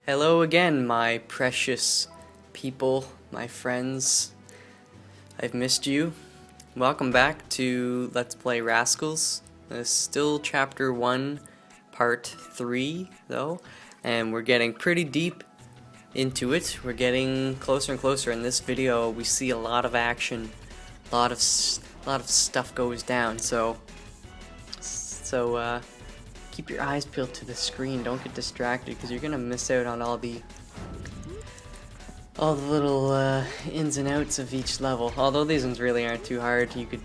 Hello again, my precious people, my friends. I've missed you. Welcome back to Let's Play Raskulls. Still Chapter 1, Part 3, though, and we're getting pretty deep into it. We're getting closer and closer. In this video, we see a lot of action, a lot of stuff goes down. So keep your eyes peeled to the screen. Don't get distracted because you're gonna miss out on all the little ins and outs of each level. Although these ones really aren't too hard, you could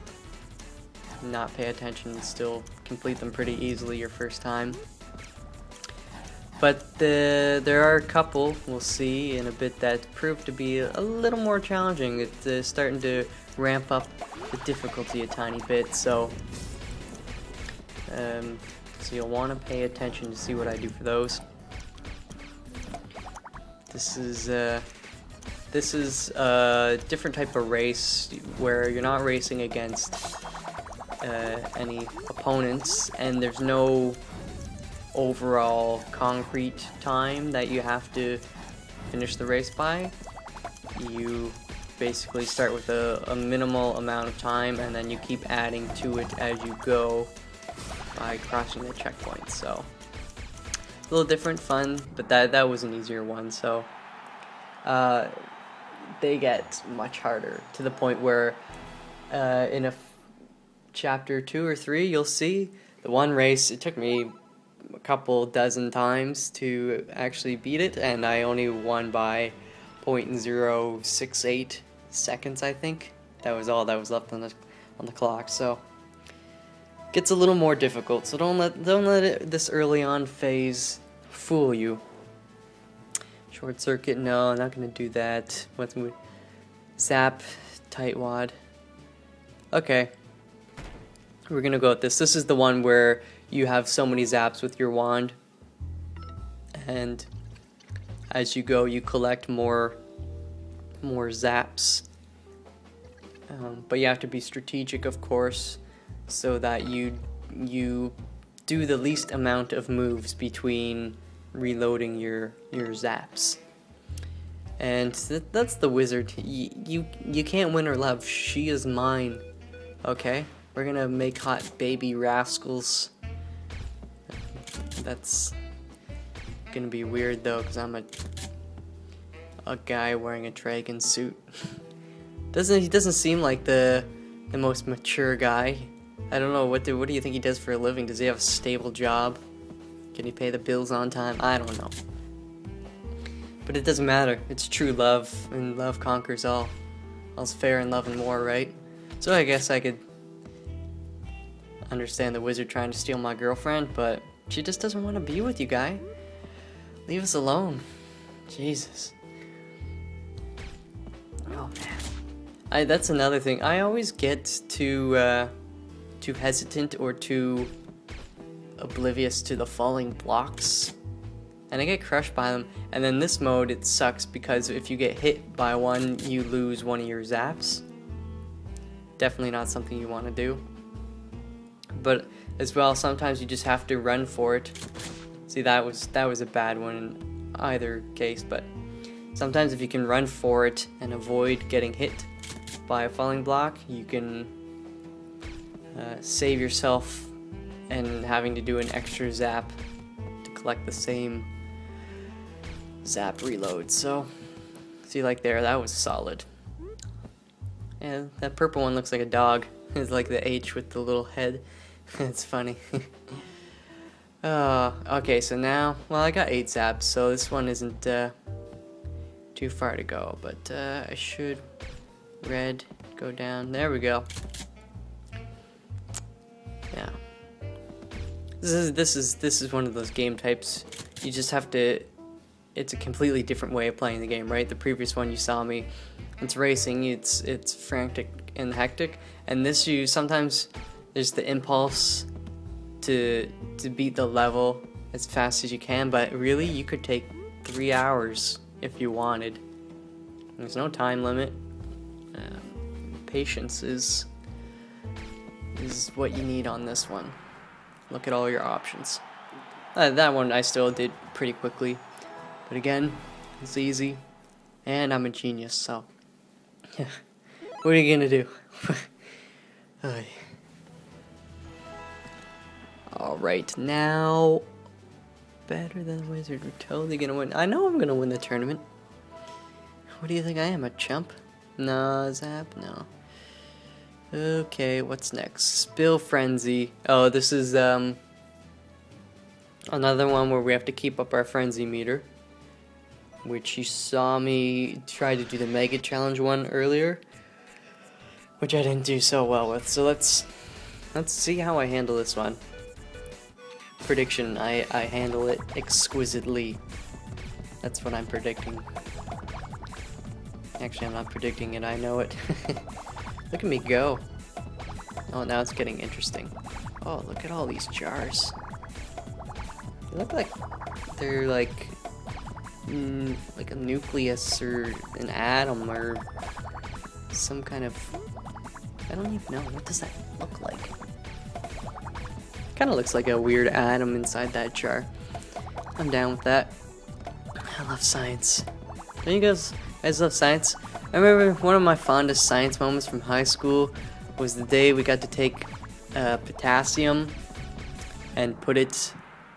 not pay attention and still complete them pretty easily your first time. But there are a couple we'll see in a bit that prove to be a little more challenging. It's starting to ramp up the difficulty a tiny bit, so you'll want to pay attention to see what I do for those. This is a different type of race where you're not racing against any opponents, and there's no overall concrete time that you have to finish the race by. You basically start with a minimal amount of time, and then you keep adding to it as you go by crossing the checkpoints. So a little different, fun, but that was an easier one. So they get much harder to the point where in a chapter 2 or 3 you'll see the one race it took me a couple dozen times to actually beat it, and I only won by 0.068 seconds, I think. That was all that was left on the clock. So gets a little more difficult, so don't let it, this early on phase fool you. Short circuit, no, I'm not gonna do that. What's zap, tightwad. Okay, we're gonna go with this. This is the one where you have so many zaps with your wand, and as you go, you collect more zaps. But you have to be strategic, of course, so that you do the least amount of moves between reloading your zaps. And that's the wizard. You can't win her love. She is mine. Okay, we're gonna make hot baby Raskulls. That's gonna be weird though, because I'm a guy wearing a dragon suit. He doesn't seem like the most mature guy. I don't know, what do you think he does for a living? Does he have a stable job? Can he pay the bills on time? I don't know. But it doesn't matter. It's true love, and love conquers all. All's fair in love and war, right? So I guess I could understand the wizard trying to steal my girlfriend, but she just doesn't want to be with you, guy. Leave us alone. Jesus. Oh man. That's another thing. I always get too hesitant or too oblivious to the falling blocks, and I get crushed by them. And then this mode, it sucks because if you get hit by one, you lose one of your zaps. Definitely not something you want to do. But as well, sometimes you just have to run for it. See, that was a bad one in either case, but sometimes if you can run for it and avoid getting hit by a falling block, you can save yourself and having to do an extra zap to collect the same zap reload. So see, like there, that was solid. And that purple one looks like a dog. It's like the H with the little head. It's funny. Okay, so now, well, I got 8 zaps, so this one isn't too far to go, but I should red go down. There we go. Yeah. This is one of those game types. You just have to. It's a completely different way of playing the game, right? The previous one you saw me, it's racing. It's frantic and hectic, and this sometimes there's the impulse to beat the level as fast as you can, but really you could take 3 hours if you wanted. There's no time limit. Patience is what you need on this one. Look at all your options. That one I still did pretty quickly. But again, it's easy, and I'm a genius, so what are you gonna do? Alright, now better than Wizard. We're totally gonna win. I know I'm gonna win the tournament. What do you think I am, a chump? No, Zap? No. Okay, what's next? Spill Frenzy. Oh, this is another one where we have to keep up our frenzy meter, which you saw me try to do the Mega Challenge one earlier, which I didn't do so well with. So let's see how I handle this one. Prediction, I handle it exquisitely. That's what I'm predicting. Actually, I'm not predicting it, I know it. Look at me go. Oh, now it's getting interesting. Oh, look at all these jars. They look like they're like a nucleus or an atom or some kind of... I don't even know. What does that look like? Kind of looks like a weird atom inside that jar. I'm down with that. I love science. Don't you guys love science? I remember one of my fondest science moments from high school was the day we got to take potassium and put it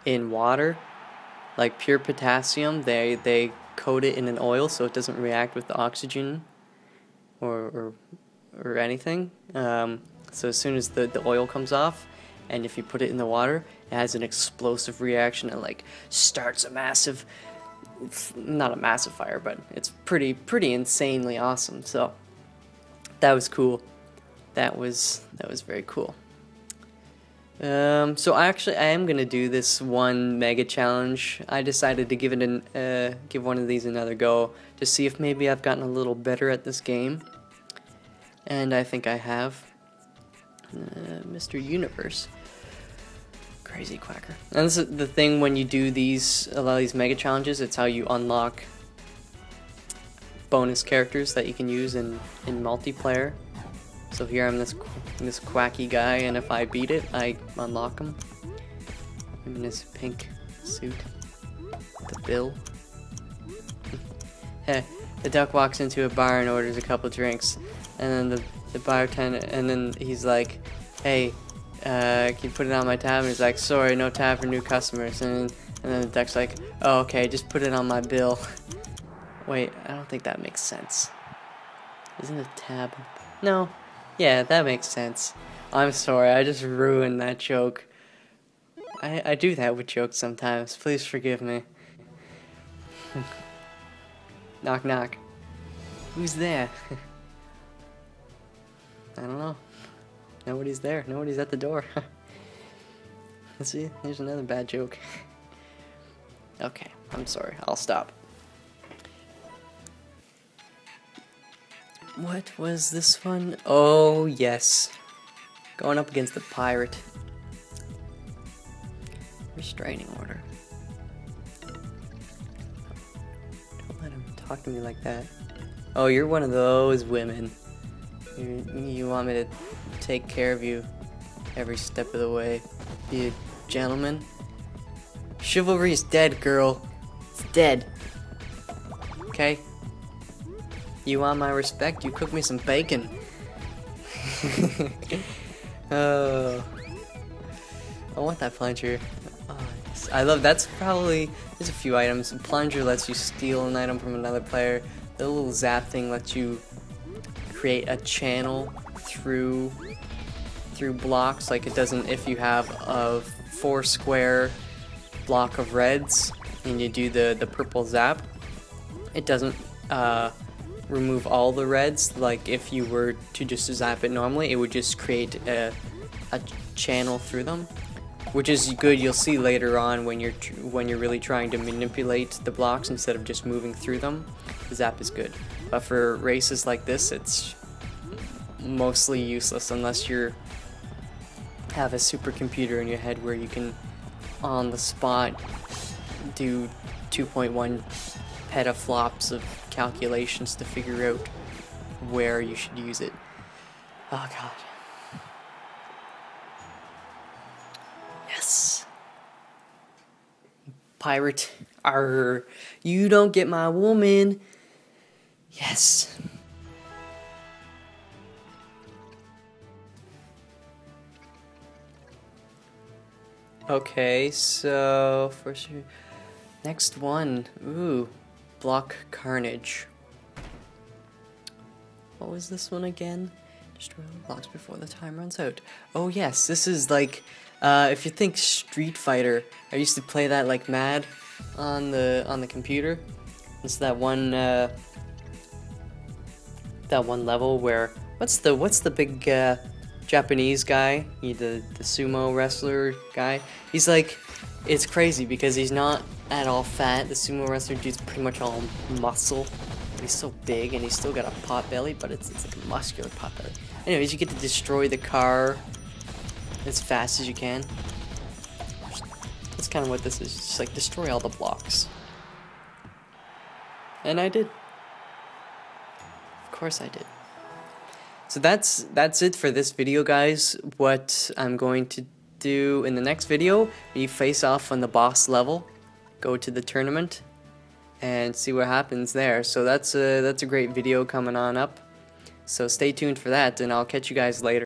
in water, like pure potassium. They coat it in an oil so it doesn't react with the oxygen or anything. So as soon as the oil comes off, and if you put it in the water, it has an explosive reaction and like starts a massive, not a massive fire, but it's pretty insanely awesome. So that was cool. That was very cool. So I am gonna do this one mega challenge. I decided to give one of these another go to see if maybe I've gotten a little better at this game, and I think I have. Mr. Universe, crazy quacker. And this is the thing when you do a lot of these mega challenges. It's how you unlock bonus characters that you can use in multiplayer. So here I'm this quacky guy, and if I beat it, I unlock him. I'm in his pink suit, the bill. Hey, the duck walks into a bar and orders a couple drinks, and then the bartender, and then he's like, "Hey, can you put it on my tab?" And he's like, "Sorry, no tab for new customers." And then the duck's like, "Oh, okay, just put it on my bill." Wait, I don't think that makes sense. Isn't a tab? No. Yeah, that makes sense. I'm sorry, I just ruined that joke. I do that with jokes sometimes. Please forgive me. Knock knock. Who's there? I don't know. Nobody's there. Nobody's at the door. Let's see. There's another bad joke. Okay, I'm sorry. I'll stop. What was this one? Oh, yes. Going up against the pirate. Restraining order. Don't let him talk to me like that. Oh, you're one of those women. You want me to take care of you every step of the way. Be a gentleman. Chivalry is dead, girl. It's dead. Okay? You want my respect? You cook me some bacon. Oh, I want that plunger. Oh, yes. I love that's probably there's a few items. Plunger lets you steal an item from another player. The little zap thing lets you create a channel through blocks, like it doesn't if you have a 4 square block of reds and you do the purple zap, it doesn't remove all the reds. Like if you were to just zap it normally, it would just create a channel through them, which is good. You'll see later on when you're really trying to manipulate the blocks instead of just moving through them. The zap is good, but for races like this, it's mostly useless unless you have a supercomputer in your head where you can on the spot do 2.1 petaflops of calculations to figure out where you should use it. Oh god. Yes. Pirate, Arr, you don't get my woman. Yes. Okay, so first, next one. Ooh, block carnage. What was this one again? Destroy all the blocks before the time runs out. Oh yes, this is like, if you think Street Fighter, I used to play that like mad on the computer. It's that one level where what's the big Japanese guy? The sumo wrestler guy. He's like, it's crazy because he's not at all fat. The sumo wrestler dude's pretty much all muscle. But he's so big and he's still got a pot belly, but it's like a muscular pot belly. Anyways, you get to destroy the car as fast as you can. That's kind of what this is. Just like destroy all the blocks. And I did. Of course I did. So that's it for this video, guys. What I'm going to do in the next video, we face off on the boss level, go to the tournament, and see what happens there. So that's a great video coming on up. So stay tuned for that, and I'll catch you guys later.